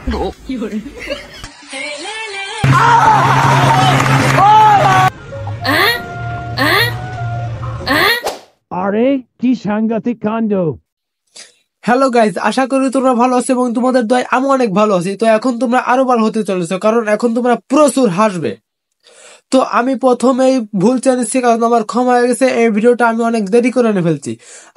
আরে কি সাংঘাতিক কাণ্ড। হ্যালো গাইজ, আশা করি তোমরা ভালো আছো এবং তোমাদের দয়ায় আমি অনেক ভালো আছি। তো এখন তোমরা আরো ভালো হতে চলেছো, কারণ এখন তোমরা প্রচুর হাসবে। তো আমি প্রথমেই ভুল জানিয়েছি, কারণ আমার ক্ষমা হয়ে গেছে। এই ভিডিওটা আমি অনেক দেরি করে এনে ফেলছি।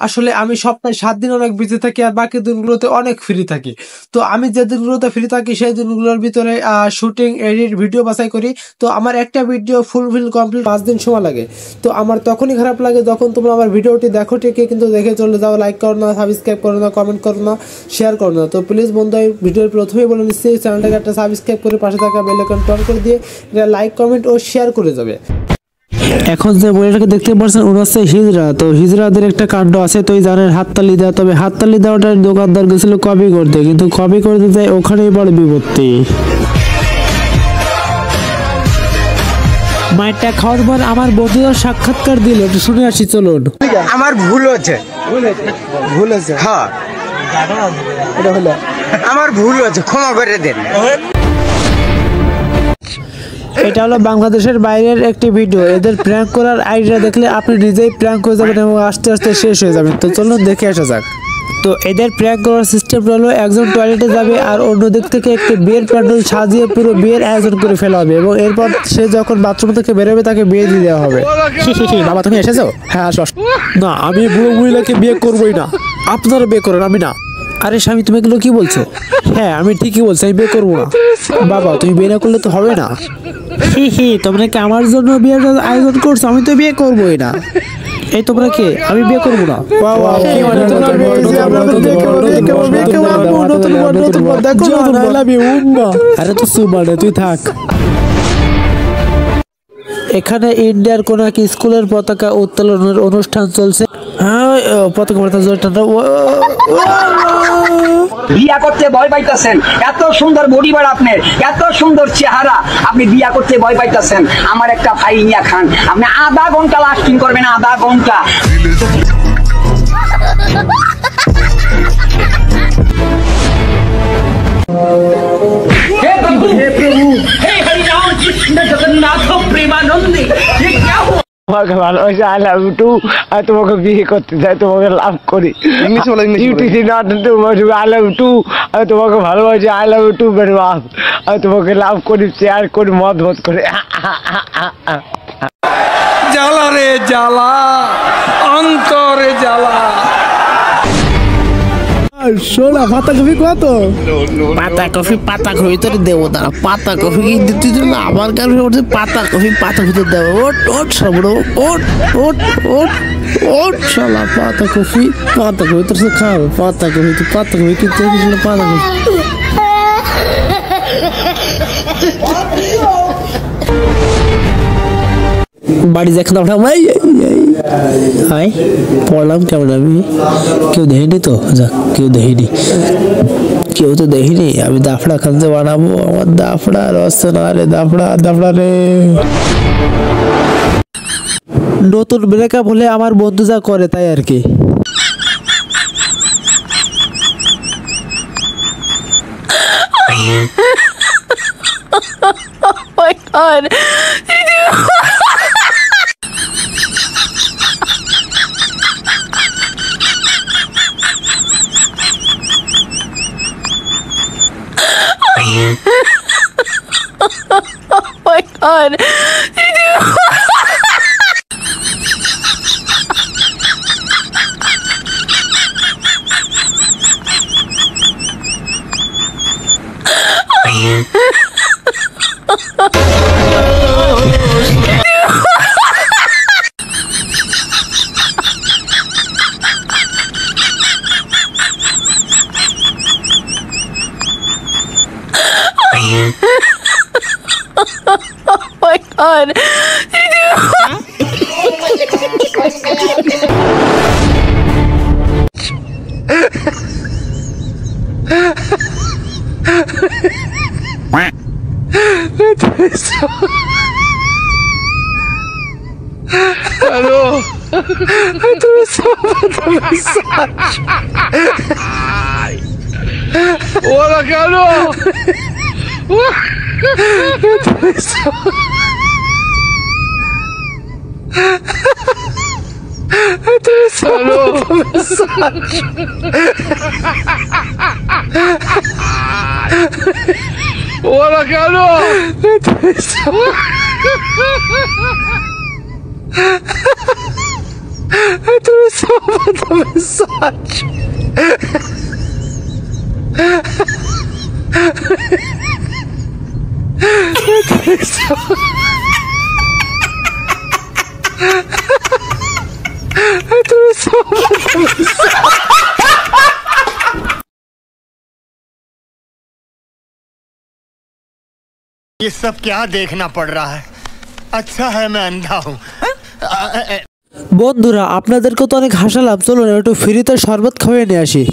আসলে আমি সপ্তাহে 7 দিন অনেক বিজি থাকি আর বাকি দিনগুলোতে অনেক ফ্রি থাকি। তো আমি যে দিনগুলোতে ফ্রি থাকি সেই দিনগুলোর ভিতরে শুটিং, এডিট, ভিডিও বাছাই করি। তো আমার একটা ভিডিও ফুলফিল কমপ্লিট 5 দিন সময় লাগে। তো আমার তখনই খারাপ লাগে যখন তোমরা আমার ভিডিওটি দেখো ঠিকই, কিন্তু দেখে চলে যাও, লাইক করো না, সাবস্ক্রাইব করো না, কমেন্ট করো না, শেয়ার করো না। তো প্লিজ বন্ধু, এই ভিডিওর প্রথমেই বলে নিচ্ছি, চ্যানেলটাকে একটা সাবস্ক্রাইব করে পাশে থাকা বেল আইকন অন করে দিয়ে এটা লাইক, কমেন্ট ও শেয়ার করে যাবে। এখন যে বইটাকে দেখতে পাচ্ছেন ওরা হচ্ছে হিজড়া। তো হিজড়াদের একটা কাণ্ড আছে, তো জানেন হাততালি দেওয়া। তবে হাততালি দেওয়াটার দোকানদার গেছিল কপি করতে, কিন্তু কপি করতে যায় ওখানেই বড় বিপত্তি। মাইটা খাওয়ার পর আমার বন্ধুরা সাক্ষাৎকার দিল, একটু শুনে আসি চলুন। আমার ভুল হচ্ছে, হ্যাঁ আমার ভুল হচ্ছে, ক্ষমা করে দেন। এটা হলো বাংলাদেশের বাইরের একটি ভিডিও। এদের প্র্যাঙ্ক করার আইডিয়া দেখলে আপনি নিজেই প্র্যাঙ্ক হয়ে যাবেন এবং আস্তে আস্তে শেষ হয়ে যাবেন। তো চলুন দেখে আসা যাক। তো এদের প্র্যাঙ্ক করার সিস্টেম হলো, একজন টয়লেটে যাবে আর অন্য দিক থেকে একটি বিয়ের প্যান্ডেল সাজিয়ে পুরো বিয়ের আয়োজন করে ফেলা হবে, এবং এরপর সে যখন বাথরুম থেকে বেরোবে তাকে বিয়ে দিয়ে দেওয়া হবে। বাবা তুমি এসেছো? হ্যাঁ আসো। না, আমি বুড়ো মহিলাকে বিয়ে করবোই না, আপনারা বিয়ে করেন, আমি না। আরে স্বামী, তুমি এগুলো কি বলছো? হ্যাঁ আমি ঠিকই বলছি, আমি বিয়ে করবো না। বাবা তুমি বিয়ে না করলে তো হবে না। তোমরা কি আমার জন্য বিয়ের আয়োজন করছো? আমি তো বিয়ে করবোই না। এই তোমরা কে? আমি বিয়ে করবো না। আরে তো সুবানে তুই থাক। এখানে ইন্ডিয়ার কোন এক স্কুলের পতাকা উত্তোলনের অনুষ্ঠান চলছে। হ্যাঁ, পতাকা বিয়া করতে ভয় পাইতেছেন? এত সুন্দর বডি বার আপনার, এত সুন্দর চেহারা, আপনি বিয়া করতে ভয় পাইতেছেন? আমার একটা ভাই নিয়া খান, আপনি আধা ঘন্টা লাস্টিং করবেন, আধা ঘন্টা। হে প্রভু, হে প্রভু, হে হরি রাম কৃষ্ণ জগন্নাথ প্রেমানন্দে। তোমাকে ভালোবাসি, আই লাভ ইউ টু। আর তোমাকে বিয়ে করতে চাই, তোমাকে লাভ করি। ইউটিসি not to I love you too. আমি তোমাকে ভালোবাসি, I love you too very much. আমি তোমাকে লাভ করি, শেয়ার করি, মত করে। জ্বালা রে জ্বালা, অন্তরে জ্বালা। শোনা পাতাকপি কত? পাতাকপি তোর দেবো, তারা পাতাকপি তুই না আমার কাছে উঠছে। পাতাকপি তো দেবো। ওট সব ওট শালা পাতাকপি তোর সাথে খাও। পাতাকপি কিন্তু পাতাকপি। বাড়ি দেখলাম পড়লাম কেমন? আমি কেউ দেখিনি তো, যাক কেউ তো দেখিনি। আমি দাফড়া খানতে বানাবো, আমার দাফড়া রস না রে, দাফড়া রে। নতুন ব্রেকআপ হলে আমার বন্ধু যা করে তাই আর কি। Alô? Eu tô ওরা কেন ওরা কেন ये सब क्या देखना पड़ रहा है? अच्छा है मैं अंधा हूँ। বন্ধুরা আপনাদেরকে তো অনেক হাসালাম, চলুন একটু ফ্রিতে শরবত খাওয়াই নিয়ে আসি।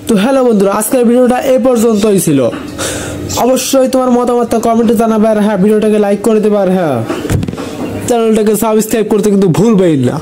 তো হ্যালো বন্ধুরা, আজকের ভিডিওটা এই পর্যন্তই ছিল। অবশ্যই তোমার মতামতটা কমেন্টে জানাবে, আর হ্যাঁ ভিডিওটাকে লাইক করে দেবে, আর হ্যাঁ চ্যানেলটাকে সাবস্ক্রাইব করতে কিন্তু ভুলবেন না।